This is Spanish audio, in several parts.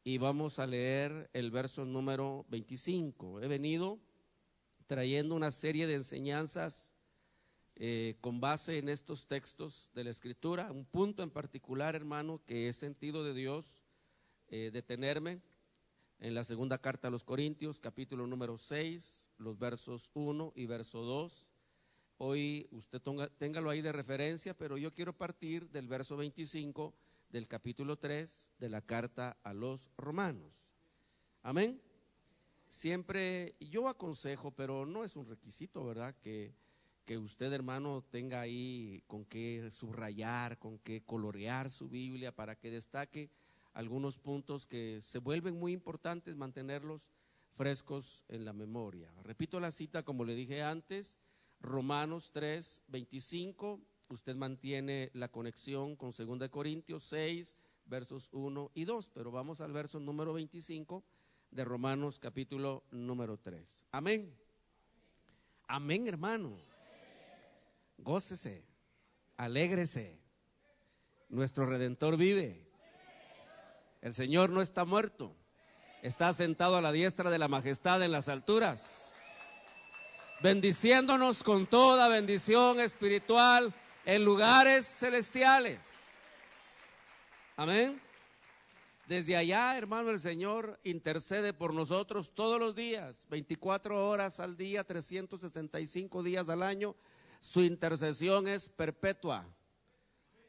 y vamos a leer el verso número 25. He venido trayendo una serie de enseñanzas con base en estos textos de la Escritura. Un punto en particular, hermano, que he sentido de Dios detenerme en la segunda carta a los Corintios, capítulo número 6, los versos 1 y verso 2. Hoy usted téngalo ahí de referencia, pero yo quiero partir del verso 25 del capítulo 3 de la carta a los Romanos. Amén. Siempre yo aconsejo, pero no es un requisito, ¿verdad? Que usted, hermano, tenga ahí con qué subrayar, con qué colorear su Biblia para que destaque algunos puntos que se vuelven muy importantes, mantenerlos frescos en la memoria. Repito la cita como le dije antes, Romanos 3, 25, usted mantiene la conexión con 2 Corintios 6, versos 1 y 2, pero vamos al verso número 25 de Romanos capítulo número 3. Amén. Amén, hermano. Gócese, alégrese. Nuestro Redentor vive. El Señor no está muerto. Está sentado a la diestra de la majestad en las alturas, bendiciéndonos con toda bendición espiritual en lugares celestiales. Amén. Desde allá, hermano, el Señor intercede por nosotros todos los días, 24 horas al día, 365 días al año. Su intercesión es perpetua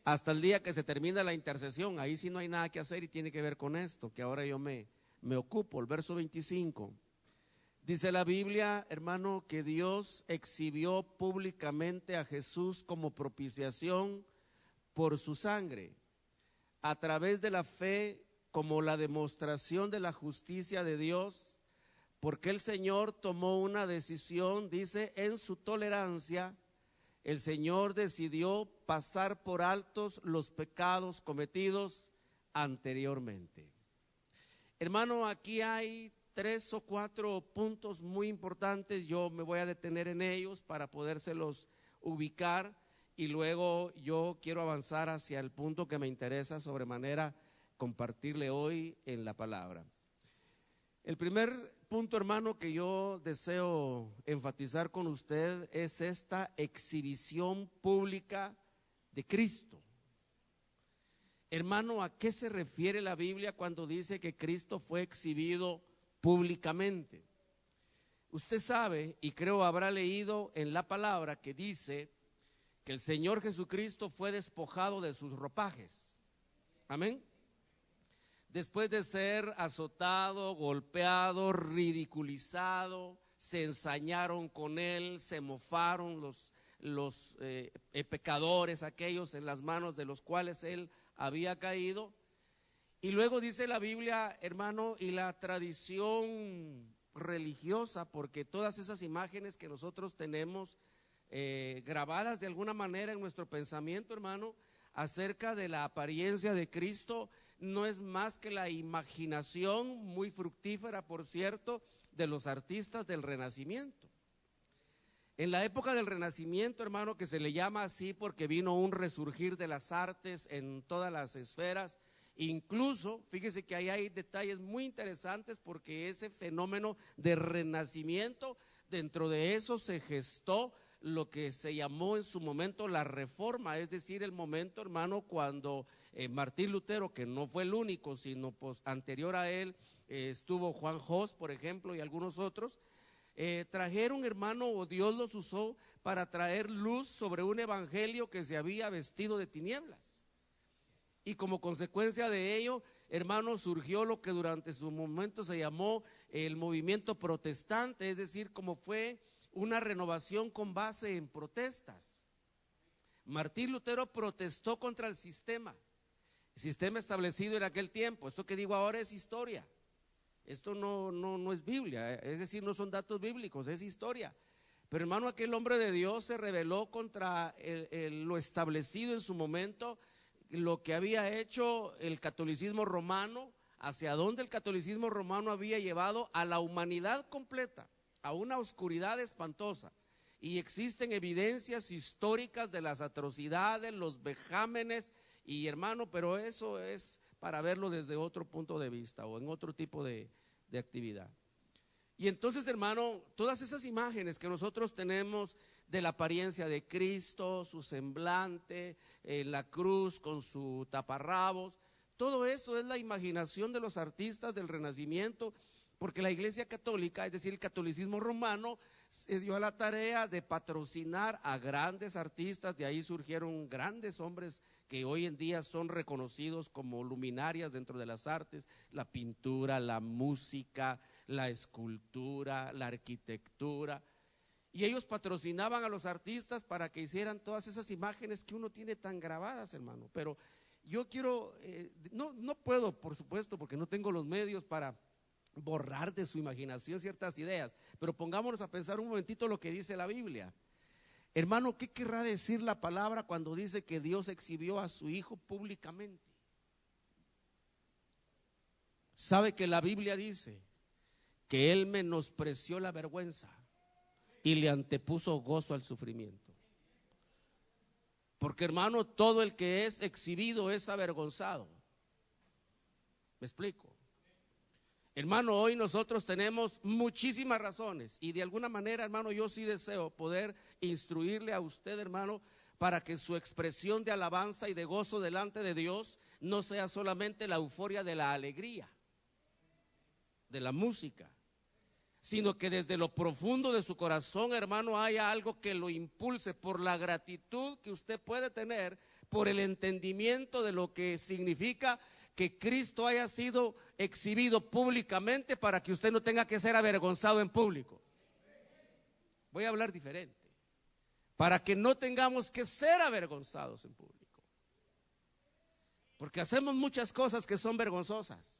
hasta el día que se termina la intercesión. Ahí sí no hay nada que hacer y tiene que ver con esto, que ahora yo me ocupo. El verso 25, dice la Biblia, hermano, que Dios exhibió públicamente a Jesús como propiciación por su sangre, a través de la fe, como la demostración de la justicia de Dios, porque el Señor tomó una decisión, dice, en su tolerancia. El Señor decidió pasar por altos los pecados cometidos anteriormente. Hermano, aquí hay 3 o 4 puntos muy importantes. Yo me voy a detener en ellos para podérselos ubicar y luego yo quiero avanzar hacia el punto que me interesa sobremanera compartirle hoy en la palabra. El primer punto, hermano, que yo deseo enfatizar con usted es esta exhibición pública de Cristo. Hermano, ¿a qué se refiere la Biblia cuando dice que Cristo fue exhibido públicamente? Usted sabe, y creo habrá leído en la palabra que dice que el Señor Jesucristo fue despojado de sus ropajes. Amén. Después de ser azotado, golpeado, ridiculizado, se ensañaron con él, se mofaron los pecadores, aquellos en las manos de los cuales él había caído. Y luego dice la Biblia, hermano, y la tradición religiosa, porque todas esas imágenes que nosotros tenemos grabadas de alguna manera en nuestro pensamiento, hermano, acerca de la apariencia de Cristo, no es más que la imaginación muy fructífera, por cierto, de los artistas del Renacimiento. En la época del Renacimiento, hermano, que se le llama así porque vino un resurgir de las artes en todas las esferas, incluso, fíjese que ahí hay detalles muy interesantes porque ese fenómeno de renacimiento, dentro de eso se gestó lo que se llamó en su momento la Reforma, es decir, el momento, hermano, cuando Martín Lutero, que no fue el único, sino pues anterior a él estuvo Juan Hus, por ejemplo, y algunos otros, trajeron, hermano, o Dios los usó para traer luz sobre un evangelio que se había vestido de tinieblas. Y como consecuencia de ello, hermano, surgió lo que durante su momento se llamó el movimiento protestante, es decir, como fue una renovación con base en protestas. Martín Lutero protestó contra el sistema establecido en aquel tiempo. Esto que digo ahora es historia, esto no es Biblia, es decir, no son datos bíblicos, es historia. Pero hermano, aquel hombre de Dios se rebeló contra lo establecido en su momento, lo que había hecho el catolicismo romano, hacia donde el catolicismo romano había llevado a la humanidad completa a una oscuridad espantosa. Y existen evidencias históricas de las atrocidades, los vejámenes, y hermano, pero eso es para verlo desde otro punto de vista o en otro tipo de actividad. Y entonces, hermano, todas esas imágenes que nosotros tenemos de la apariencia de Cristo, su semblante, la cruz con su taparrabos, todo eso es la imaginación de los artistas del Renacimiento, porque la Iglesia Católica, es decir, el catolicismo romano, se dio a la tarea de patrocinar a grandes artistas. De ahí surgieron grandes hombres que hoy en día son reconocidos como luminarias dentro de las artes: la pintura, la música, la escultura, la arquitectura. Y ellos patrocinaban a los artistas para que hicieran todas esas imágenes que uno tiene tan grabadas, hermano. Pero yo quiero, no puedo, por supuesto, porque no tengo los medios para borrar de su imaginación ciertas ideas, pero pongámonos a pensar un momentito lo que dice la Biblia. Hermano, ¿qué querrá decir la palabra cuando dice que Dios exhibió a su Hijo públicamente? ¿Sabe que la Biblia dice que Él menospreció la vergüenza y le antepuso gozo al sufrimiento? Porque, hermano, todo el que es exhibido es avergonzado. ¿Me explico? Hermano, hoy nosotros tenemos muchísimas razones y de alguna manera, hermano, yo sí deseo poder instruirle a usted, hermano, para que su expresión de alabanza y de gozo delante de Dios no sea solamente la euforia de la alegría, de la música, sino que desde lo profundo de su corazón, hermano, haya algo que lo impulse por la gratitud que usted puede tener, por el entendimiento de lo que significa que Cristo haya sido exhibido públicamente para que usted no tenga que ser avergonzado en público. Voy a hablar diferente. Para que no tengamos que ser avergonzados en público. Porque hacemos muchas cosas que son vergonzosas.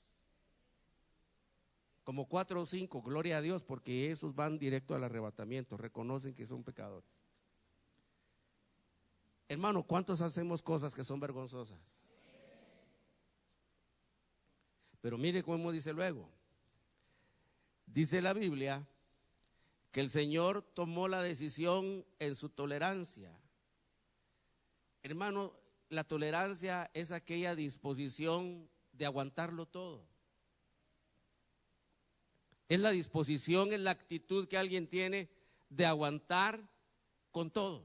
Como 4 o 5, gloria a Dios, porque esos van directo al arrebatamiento, reconocen que son pecadores. Hermano, ¿cuántos hacemos cosas que son vergonzosas? Pero mire cómo dice luego. Dice la Biblia que el Señor tomó la decisión en su tolerancia. Hermano, la tolerancia es aquella disposición de aguantarlo todo. Es la disposición, es la actitud que alguien tiene de aguantar con todo,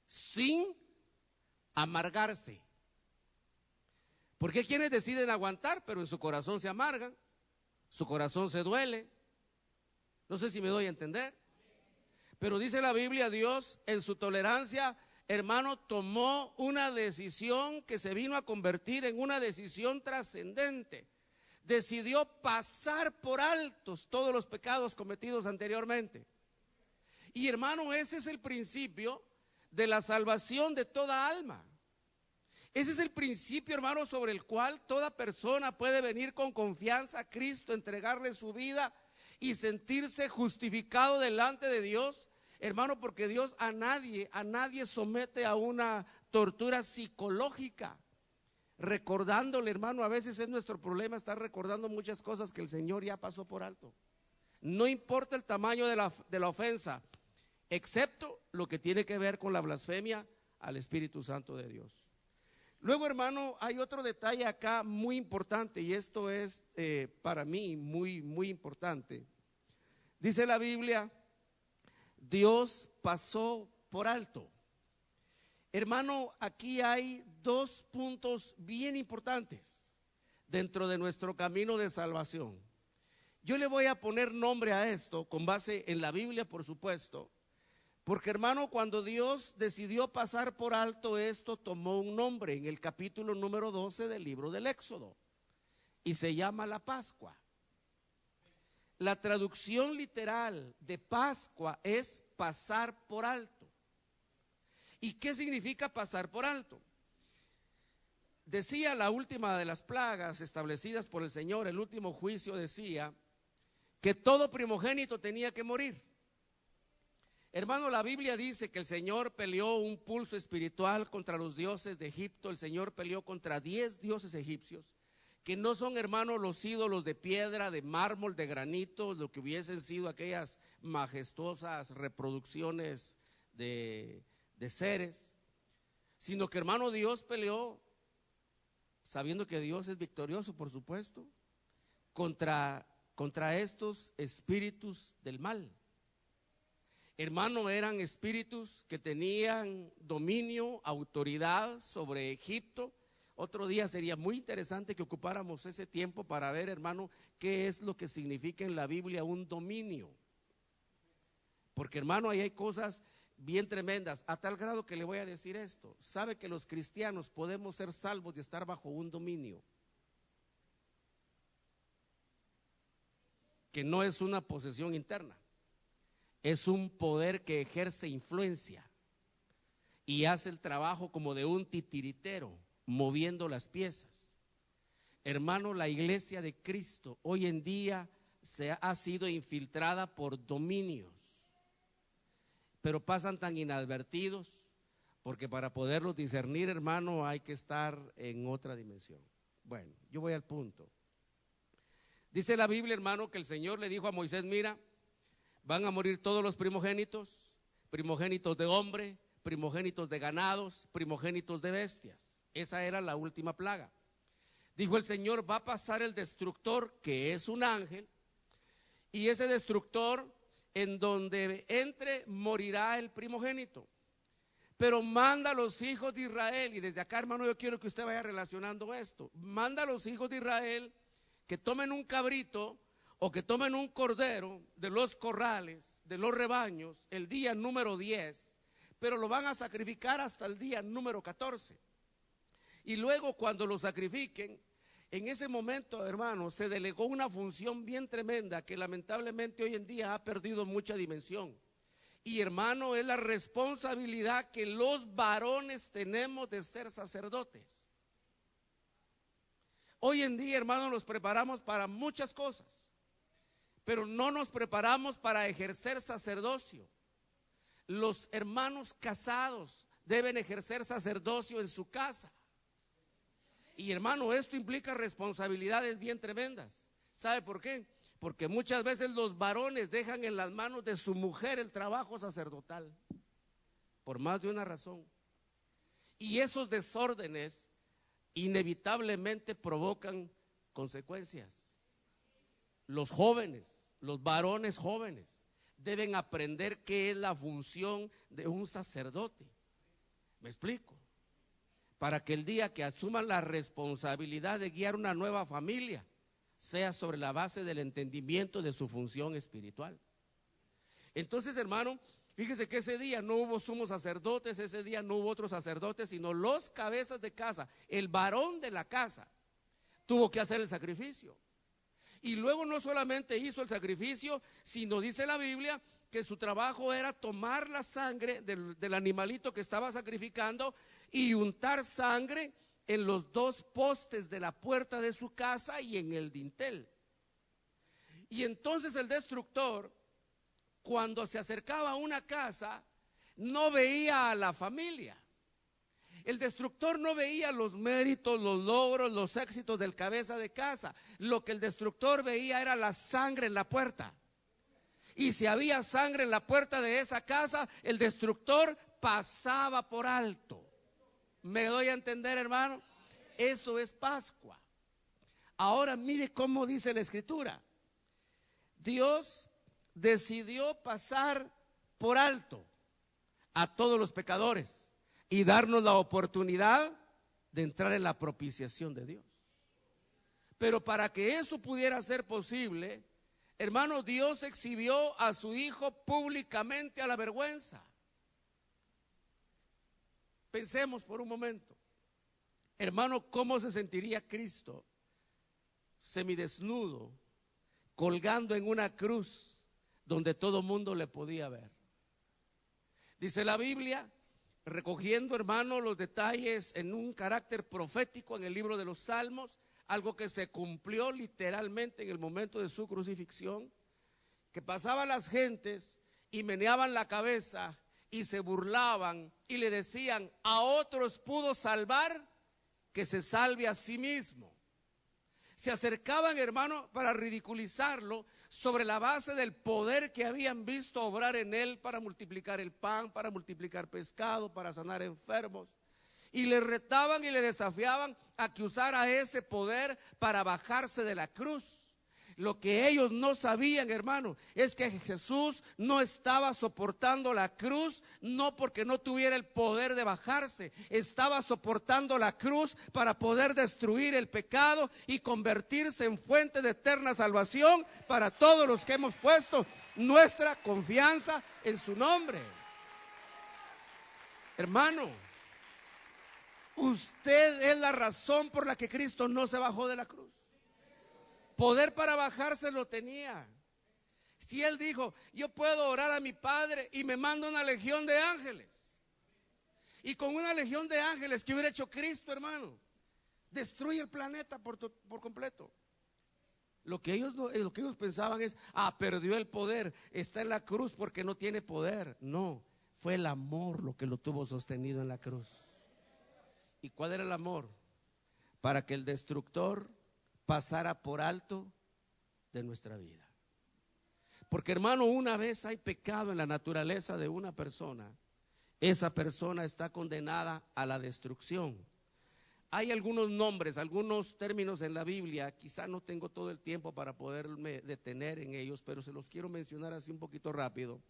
sin amargarse. Porque hay quienes deciden aguantar, pero en su corazón se amargan, su corazón se duele. No sé si me doy a entender. Pero dice la Biblia, Dios en su tolerancia, hermano, tomó una decisión que se vino a convertir en una decisión trascendente. Decidió pasar por altos todos los pecados cometidos anteriormente. Y, hermano, ese es el principio de la salvación de toda alma. Ese es el principio, hermano, sobre el cual toda persona puede venir con confianza a Cristo, entregarle su vida y sentirse justificado delante de Dios, hermano, porque Dios a nadie somete a una tortura psicológica. Recordándole, hermano, a veces es nuestro problema estar recordando muchas cosas que el Señor ya pasó por alto. No importa el tamaño de la ofensa, excepto lo que tiene que ver con la blasfemia al Espíritu Santo de Dios. Luego, hermano, hay otro detalle acá muy importante, y esto es para mí muy, muy importante. Dice la Biblia, Dios pasó por alto. Hermano, aquí hay 2 puntos bien importantes dentro de nuestro camino de salvación. Yo le voy a poner nombre a esto con base en la Biblia, por supuesto. Porque, hermano, cuando Dios decidió pasar por alto esto, tomó un nombre en el capítulo número 12 del libro del Éxodo, y se llama la Pascua. La traducción literal de Pascua es pasar por alto. ¿Y qué significa pasar por alto? Decía la última de las plagas establecidas por el Señor, el último juicio, decía que todo primogénito tenía que morir. Hermano, la Biblia dice que el Señor peleó un pulso espiritual contra los dioses de Egipto. El Señor peleó contra 10 dioses egipcios, que no son, hermano, los ídolos de piedra, de mármol, de granito, lo que hubiesen sido aquellas majestuosas reproducciones de seres, sino que, hermano, Dios peleó sabiendo que Dios es victorioso, por supuesto, contra estos espíritus del mal. Hermano, eran espíritus que tenían dominio, autoridad sobre Egipto. Otro día sería muy interesante que ocupáramos ese tiempo para ver, hermano, qué es lo que significa en la Biblia un dominio. Porque, hermano, ahí hay cosas bien tremendas, a tal grado que le voy a decir esto. Sabe que los cristianos podemos ser salvos de estar bajo un dominio, que no es una posesión interna, es un poder que ejerce influencia y hace el trabajo como de un titiritero, moviendo las piezas. Hermano, la iglesia de Cristo hoy en día ha sido infiltrada por dominios, pero pasan tan inadvertidos, porque para poderlos discernir, hermano, hay que estar en otra dimensión. Bueno, yo voy al punto. Dice la Biblia, hermano, que el Señor le dijo a Moisés: mira, van a morir todos los primogénitos, primogénitos de hombre, primogénitos de ganados, primogénitos de bestias. Esa era la última plaga. Dijo el Señor: va a pasar el destructor, que es un ángel, y ese destructor, en donde entre, morirá el primogénito. Pero manda a los hijos de Israel, y desde acá, hermano, yo quiero que usted vaya relacionando esto. Manda a los hijos de Israel que tomen un cabrito o que tomen un cordero de los corrales, de los rebaños, el día número 10, pero lo van a sacrificar hasta el día número 14. Y luego, cuando lo sacrifiquen, en ese momento, hermano, se delegó una función bien tremenda que lamentablemente hoy en día ha perdido mucha dimensión. Y, hermano, es la responsabilidad que los varones tenemos de ser sacerdotes. Hoy en día, hermano, nos preparamos para muchas cosas, pero no nos preparamos para ejercer sacerdocio. Los hermanos casados deben ejercer sacerdocio en su casa. Y, hermano, esto implica responsabilidades bien tremendas. ¿Sabe por qué? Porque muchas veces los varones dejan en las manos de su mujer el trabajo sacerdotal, por más de una razón. Y esos desórdenes inevitablemente provocan consecuencias. Los jóvenes, los varones jóvenes, deben aprender qué es la función de un sacerdote. ¿Me explico? Para que el día que asuman la responsabilidad de guiar una nueva familia, sea sobre la base del entendimiento de su función espiritual. Entonces, hermano, fíjese que ese día no hubo sumos sacerdotes, ese día no hubo otros sacerdotes, sino los cabezas de casa. El varón de la casa tuvo que hacer el sacrificio. Y luego no solamente hizo el sacrificio, sino dice la Biblia que su trabajo era tomar la sangre del animalito que estaba sacrificando y untar sangre en los dos postes de la puerta de su casa y en el dintel. Y entonces el destructor, cuando se acercaba a una casa, no veía a la familia. El destructor no veía los méritos, los logros, los éxitos del cabeza de casa. Lo que el destructor veía era la sangre en la puerta. Y si había sangre en la puerta de esa casa, el destructor pasaba por alto. ¿Me doy a entender, hermano? Eso es Pascua. Ahora mire cómo dice la Escritura. Dios decidió pasar por alto a todos los pecadores y darnos la oportunidad de entrar en la propiciación de Dios. Pero para que eso pudiera ser posible, hermano, Dios exhibió a su Hijo públicamente a la vergüenza. Pensemos por un momento, hermano, ¿cómo se sentiría Cristo semidesnudo, colgando en una cruz donde todo mundo le podía ver? Dice la Biblia, recogiendo, hermano, los detalles en un carácter profético en el libro de los Salmos, algo que se cumplió literalmente en el momento de su crucifixión, que pasaban las gentes y meneaban la cabeza y se burlaban y le decían: a otros pudo salvar, que se salve a sí mismo. Se acercaban, hermano, para ridiculizarlo sobre la base del poder que habían visto obrar en él para multiplicar el pan, para multiplicar pescado, para sanar enfermos. y le retaban y le desafiaban a que usara ese poder para bajarse de la cruz. Lo que ellos no sabían, hermano, es que Jesús no estaba soportando la cruz, no porque no tuviera el poder de bajarse, estaba soportando la cruz para poder destruir el pecado y convertirse en fuente de eterna salvación para todos los que hemos puesto nuestra confianza en su nombre. Hermano, usted es la razón por la que Cristo no se bajó de la cruz. Poder para bajarse lo tenía. Si Él dijo, yo puedo orar a mi Padre y me manda una legión de ángeles. Y con una legión de ángeles que hubiera hecho Cristo, hermano, destruye el planeta por completo. Lo que ellos pensaban es, perdió el poder, está en la cruz porque no tiene poder. No, fue el amor lo que lo tuvo sostenido en la cruz. ¿Y cuál era el amor? Para que el destructor pasara por alto de nuestra vida. Porque, hermano, una vez hay pecado en la naturaleza de una persona, esa persona está condenada a la destrucción. Hay algunos nombres, algunos términos en la Biblia, quizá no tengo todo el tiempo para poderme detener en ellos, pero se los quiero mencionar así un poquito rápido.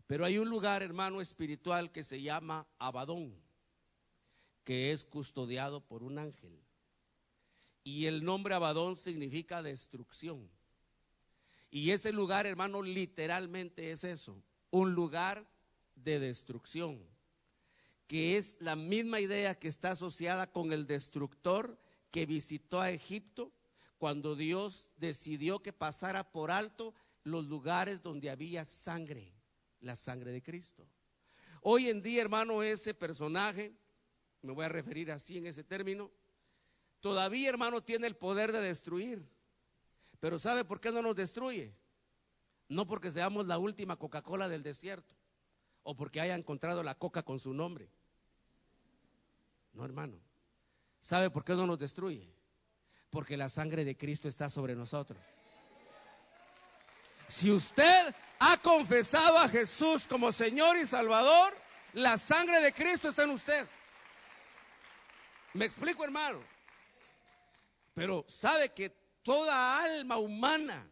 Pero hay un lugar, hermano, espiritual que se llama Abadón, que es custodiado por un ángel. Y el nombre Abadón significa destrucción. Y ese lugar, hermano, literalmente es eso, un lugar de destrucción, que es la misma idea que está asociada con el destructor que visitó a Egipto cuando Dios decidió que pasara por alto los lugares donde había sangre, la sangre de Cristo. Hoy en día, hermano, ese personaje, me voy a referir así en ese término, todavía, hermano, tiene el poder de destruir. Pero ¿sabe por qué no nos destruye? No porque seamos la última Coca-Cola del desierto o porque haya encontrado la coca con su nombre. No, hermano. ¿Sabe por qué no nos destruye? Porque la sangre de Cristo está sobre nosotros. Si usted ha confesado a Jesús como Señor y Salvador, la sangre de Cristo está en usted. ¿Me explico, hermano? Pero sabe que toda alma humana,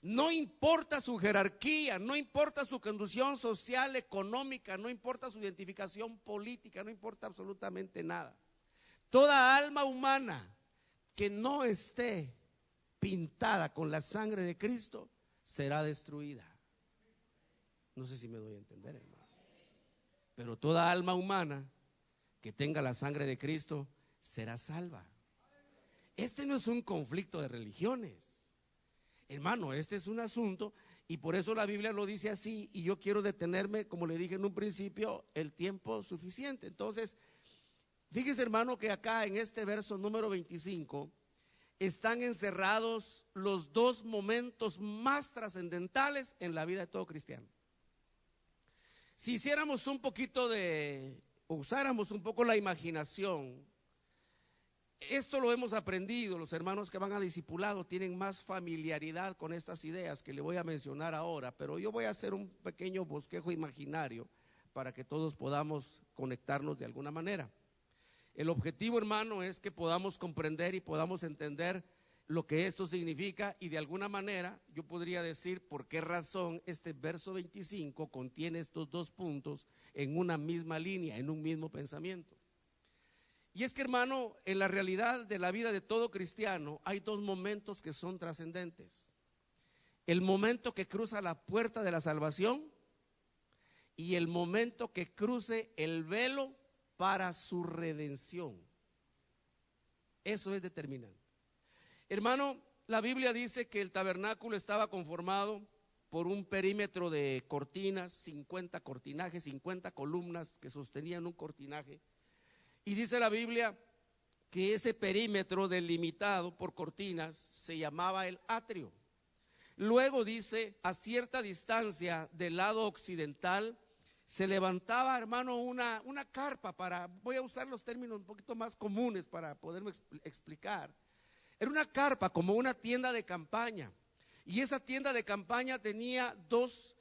no importa su jerarquía, no importa su condición social, económica, no importa su identificación política, no importa absolutamente nada. Toda alma humana que no esté pintada con la sangre de Cristo será destruida. No sé si me doy a entender, hermano. Pero toda alma humana que tenga la sangre de Cristo será salva. Este no es un conflicto de religiones, hermano, este es un asunto, y por eso la Biblia lo dice así, y yo quiero detenerme, como le dije en un principio, el tiempo suficiente. Entonces, fíjese, hermano, que acá en este verso número 25 están encerrados los dos momentos más trascendentales en la vida de todo cristiano. Si hiciéramos un poquito usáramos un poco la imaginación. Esto lo hemos aprendido, los hermanos que van a discipulado tienen más familiaridad con estas ideas que le voy a mencionar ahora, pero yo voy a hacer un pequeño bosquejo imaginario para que todos podamos conectarnos de alguna manera. El objetivo, hermano, es que podamos comprender y podamos entender lo que esto significa, y de alguna manera yo podría decir por qué razón este verso 25 contiene estos dos puntos en una misma línea, en un mismo pensamiento. Y es que, hermano, en la realidad de la vida de todo cristiano hay dos momentos que son trascendentes. El momento que cruza la puerta de la salvación y el momento que cruce el velo para su redención. Eso es determinante. Hermano, la Biblia dice que el tabernáculo estaba conformado por un perímetro de cortinas, 50 cortinajes, 50 columnas que sostenían un cortinaje. Y dice la Biblia que ese perímetro delimitado por cortinas se llamaba el atrio. Luego dice, a cierta distancia del lado occidental se levantaba, hermano, una carpa voy a usar los términos un poquito más comunes para poderme explicar. Era una carpa como una tienda de campaña, y esa tienda de campaña tenía dos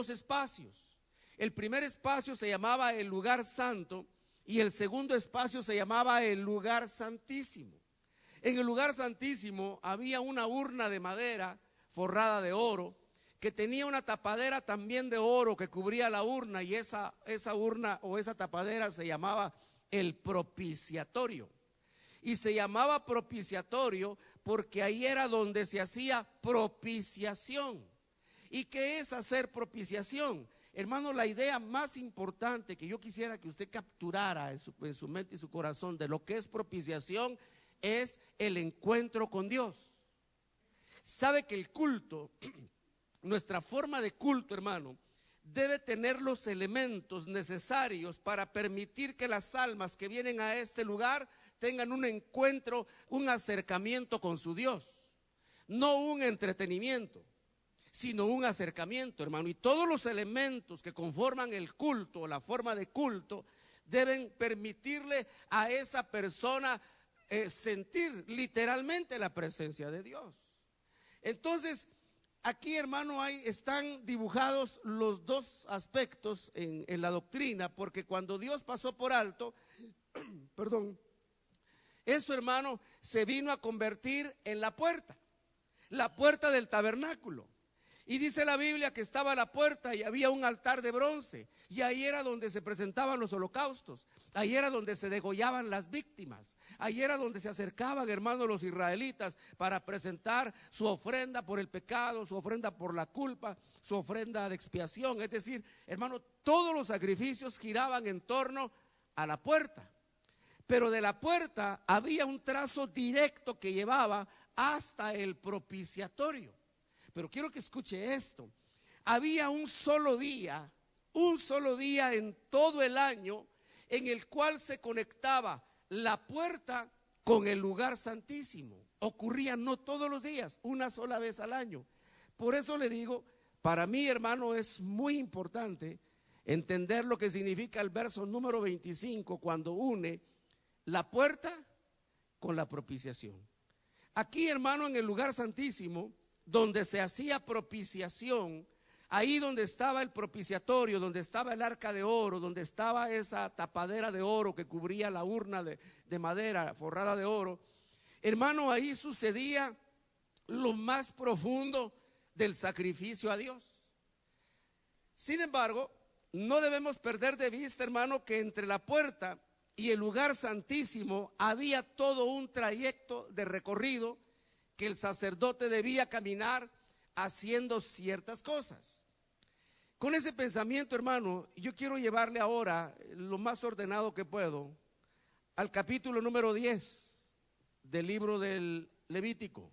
espacios. El primer espacio se llamaba el lugar santo, y el segundo espacio se llamaba el lugar santísimo. En el lugar santísimo había una urna de madera forrada de oro, que tenía una tapadera también de oro que cubría la urna, y esa urna o esa tapadera se llamaba el propiciatorio. Y se llamaba propiciatorio porque ahí era donde se hacía propiciación. ¿Y qué es hacer propiciación? Hermano, la idea más importante que yo quisiera que usted capturara en su mente y su corazón de lo que es propiciación es el encuentro con Dios. Sabe que el culto, nuestra forma de culto, hermano, debe tener los elementos necesarios para permitir que las almas que vienen a este lugar tengan un encuentro, un acercamiento con su Dios. No un entretenimiento, sino un acercamiento, hermano. Y todos los elementos que conforman el culto, la forma de culto, deben permitirle a esa persona sentir literalmente la presencia de Dios. Entonces, aquí, hermano, están dibujados los dos aspectos en la doctrina, porque cuando Dios pasó por alto, perdón, eso, hermano, se vino a convertir en la puerta del tabernáculo. Y dice la Biblia que estaba la puerta y había un altar de bronce, y ahí era donde se presentaban los holocaustos, ahí era donde se degollaban las víctimas, ahí era donde se acercaban, hermanos, los israelitas para presentar su ofrenda por el pecado, su ofrenda por la culpa, su ofrenda de expiación. Es decir, hermano, todos los sacrificios giraban en torno a la puerta. Pero de la puerta había un trazo directo que llevaba hasta el propiciatorio. Pero quiero que escuche esto. Había un solo día en todo el año en el cual se conectaba la puerta con el lugar santísimo. Ocurría no todos los días, una sola vez al año. Por eso le digo, para mí, hermano, es muy importante entender lo que significa el verso número 25 cuando une la puerta con la propiciación. Aquí, hermano, en el lugar santísimo, donde se hacía propiciación, ahí donde estaba el propiciatorio, donde estaba el arca de oro, donde estaba esa tapadera de oro que cubría la urna de madera forrada de oro, hermano, ahí sucedía lo más profundo del sacrificio a Dios. Sin embargo, no debemos perder de vista, hermano, que entre la puerta y el lugar santísimo había todo un trayecto de recorrido que el sacerdote debía caminar haciendo ciertas cosas. Con ese pensamiento, hermano, yo quiero llevarle ahora, lo más ordenado que puedo, al capítulo número 10 del libro del Levítico.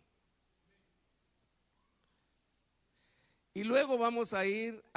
Y luego vamos a ir